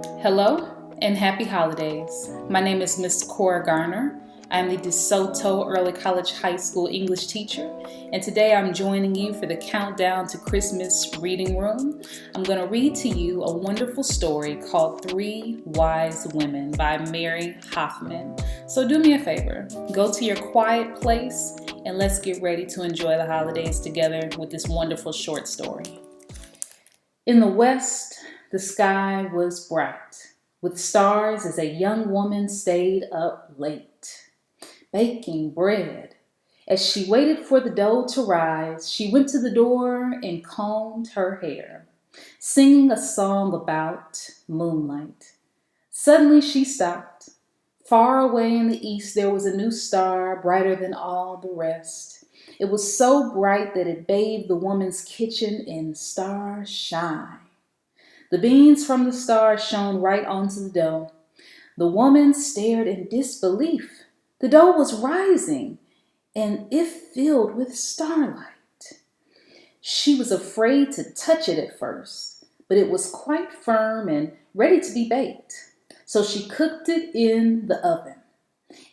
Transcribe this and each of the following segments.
Hello and happy holidays. My name is Miss Cora Garner. I'm the DeSoto Early College High School English teacher, and today I'm joining you for the Countdown to Christmas reading room. I'm going to read to you a wonderful story called Three Wise Women by Mary Hoffman. So do me a favor, go to your quiet place and let's get ready to enjoy the holidays together with this wonderful short story. In the west, the sky was bright, with stars as a young woman stayed up late, baking bread. As she waited for the dough to rise, she went to the door and combed her hair, singing a song about moonlight. Suddenly she stopped. Far away in the east, there was a new star, brighter than all the rest. It was so bright that it bathed the woman's kitchen in starshine. The beams from the star shone right onto the dough. The woman stared in disbelief. The dough was rising, and it filled with starlight. She was afraid to touch it at first, but it was quite firm and ready to be baked. So she cooked it in the oven.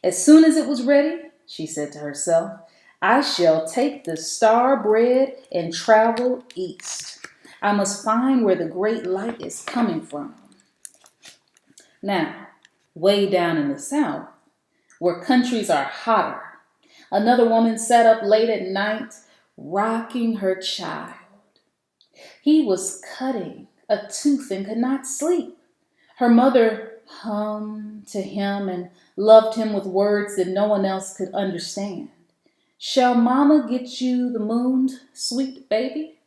As soon as it was ready, she said to herself, I shall take the star bread and travel east. I must find where the great light is coming from. Now, way down in the south, where countries are hotter, another woman sat up late at night, rocking her child. He was cutting a tooth and could not sleep. Her mother hummed to him and loved him with words that no one else could understand. Shall Mama get you the moon, sweet baby?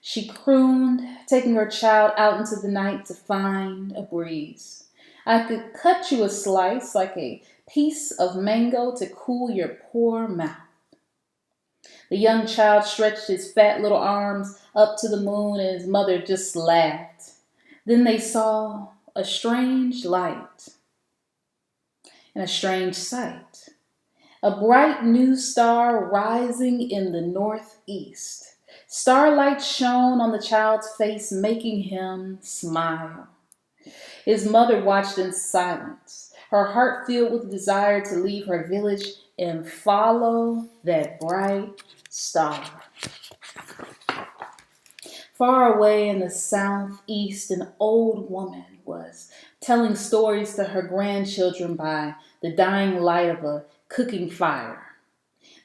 She crooned, taking her child out into the night to find a breeze. I could cut you a slice like a piece of mango to cool your poor mouth. The young child stretched his fat little arms up to the moon and his mother just laughed. Then they saw a strange light and a strange sight. A bright new star rising in the northeast. Starlight shone on the child's face, making him smile. His mother watched in silence, her heart filled with desire to leave her village and follow that bright star. Far away in the southeast, an old woman was telling stories to her grandchildren by the dying light of a cooking fire.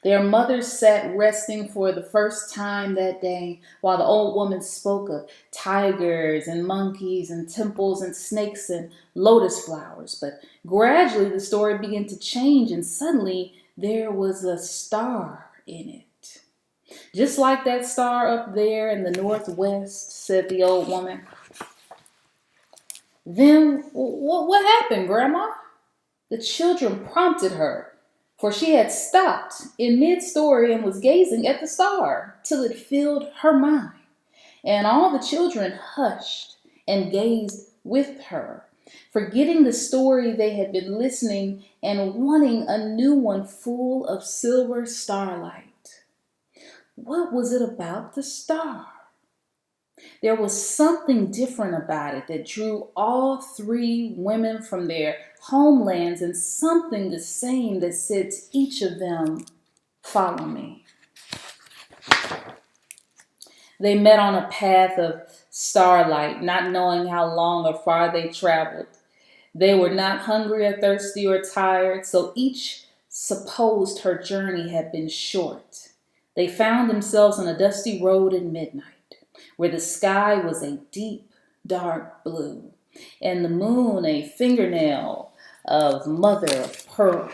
Their mother sat resting for the first time that day while the old woman spoke of tigers and monkeys and temples and snakes and lotus flowers. But gradually the story began to change and suddenly there was a star in it. Just like that star up there in the northwest, said the old woman. Then what happened, Grandma? The children prompted her, for she had stopped in mid-story and was gazing at the star till it filled her mind. And all the children hushed and gazed with her, forgetting the story they had been listening and wanting a new one full of silver starlight. What was it about the star? There was something different about it that drew all three women from their homelands, and something the same that said to each of them, follow me. They met on a path of starlight, not knowing how long or far they traveled. They were not hungry or thirsty or tired, so each supposed her journey had been short. They found themselves on a dusty road at midnight, where the sky was a deep, dark blue, and the moon a fingernail of mother of pearl.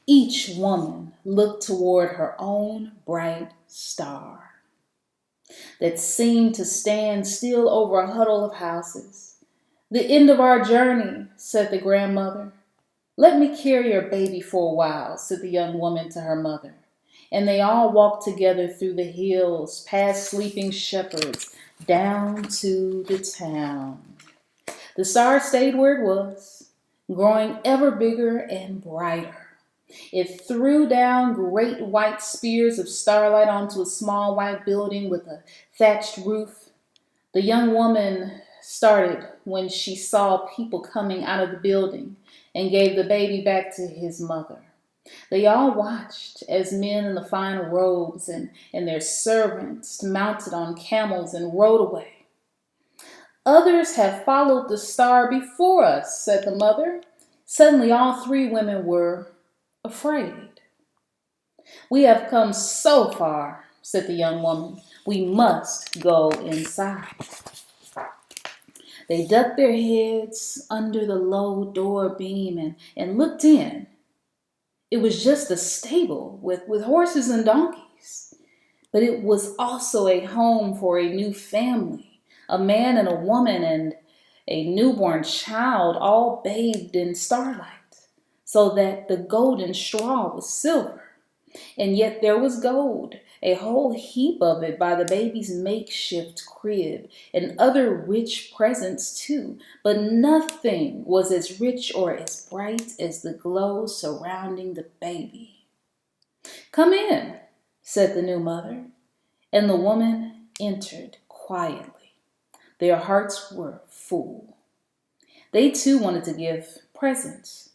Each woman looked toward her own bright star that seemed to stand still over a huddle of houses. The end of our journey, said the grandmother. Let me carry your baby for a while, said the young woman to her mother. And they all walked together through the hills, past sleeping shepherds, down to the town. The star stayed where it was, growing ever bigger and brighter. It threw down great white spears of starlight onto a small white building with a thatched roof. The young woman started when she saw people coming out of the building and gave the baby back to his mother. They all watched as men in the fine robes and their servants mounted on camels and rode away. Others have followed the star before us, said the mother. Suddenly all three women were afraid. We have come so far, said the young woman. We must go inside. They ducked their heads under the low door beam and looked in. It was just a stable with horses and donkeys. But it was also a home for a new family, a man and a woman and a newborn child, all bathed in starlight, so that the golden straw was silver. And yet there was gold, a whole heap of it by the baby's makeshift crib, and other rich presents too, but nothing was as rich or as bright as the glow surrounding the baby. Come in, said the new mother, and the woman entered quietly. Their hearts were full. They too wanted to give presents.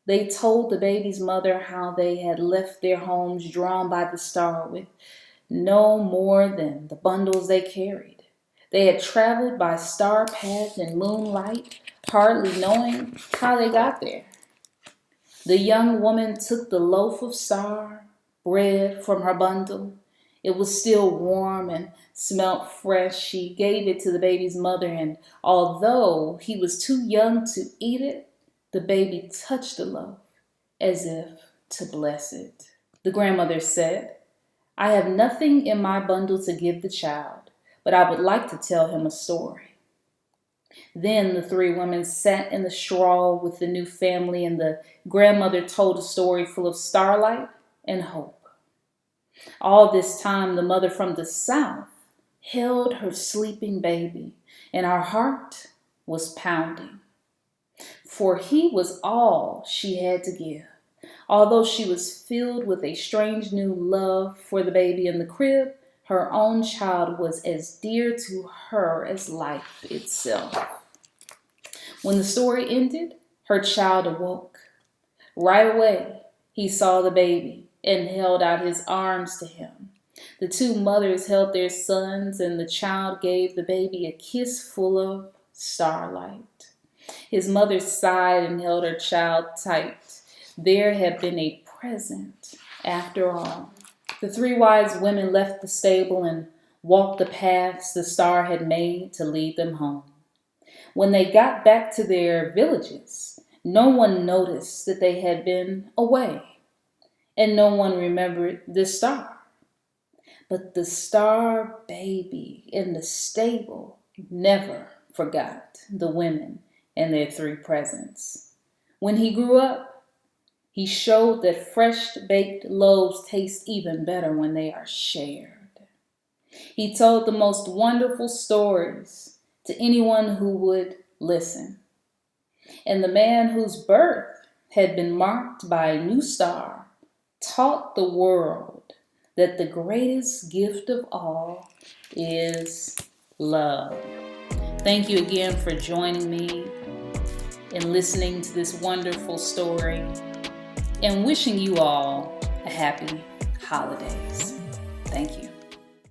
They told the baby's mother how they had left their homes drawn by the star with no more than the bundles they carried. They had traveled by star paths in moonlight, hardly knowing how they got there. The young woman took the loaf of star bread from her bundle. It was still warm and smelt fresh. She gave it to the baby's mother, and although he was too young to eat it, the baby touched the loaf as if to bless it. The grandmother said, I have nothing in my bundle to give the child, but I would like to tell him a story. Then the three women sat in the straw with the new family, and the grandmother told a story full of starlight and hope. All this time, the mother from the south held her sleeping baby, and her heart was pounding. For he was all she had to give. Although she was filled with a strange new love for the baby in the crib, her own child was as dear to her as life itself. When the story ended, her child awoke. Right away, he saw the baby and held out his arms to him. The two mothers held their sons, and the child gave the baby a kiss full of starlight. His mother sighed and held her child tight. There had been a present after all. The three wise women left the stable and walked the paths the star had made to lead them home. When they got back to their villages, no one noticed that they had been away, and no one remembered the star. But the star baby in the stable never forgot the women and their three presents. When he grew up, he showed that fresh baked loaves taste even better when they are shared. He told the most wonderful stories to anyone who would listen. And the man whose birth had been marked by a new star taught the world that the greatest gift of all is love. Thank you again for joining me in listening to this wonderful story, and wishing you all a happy holidays. Thank you.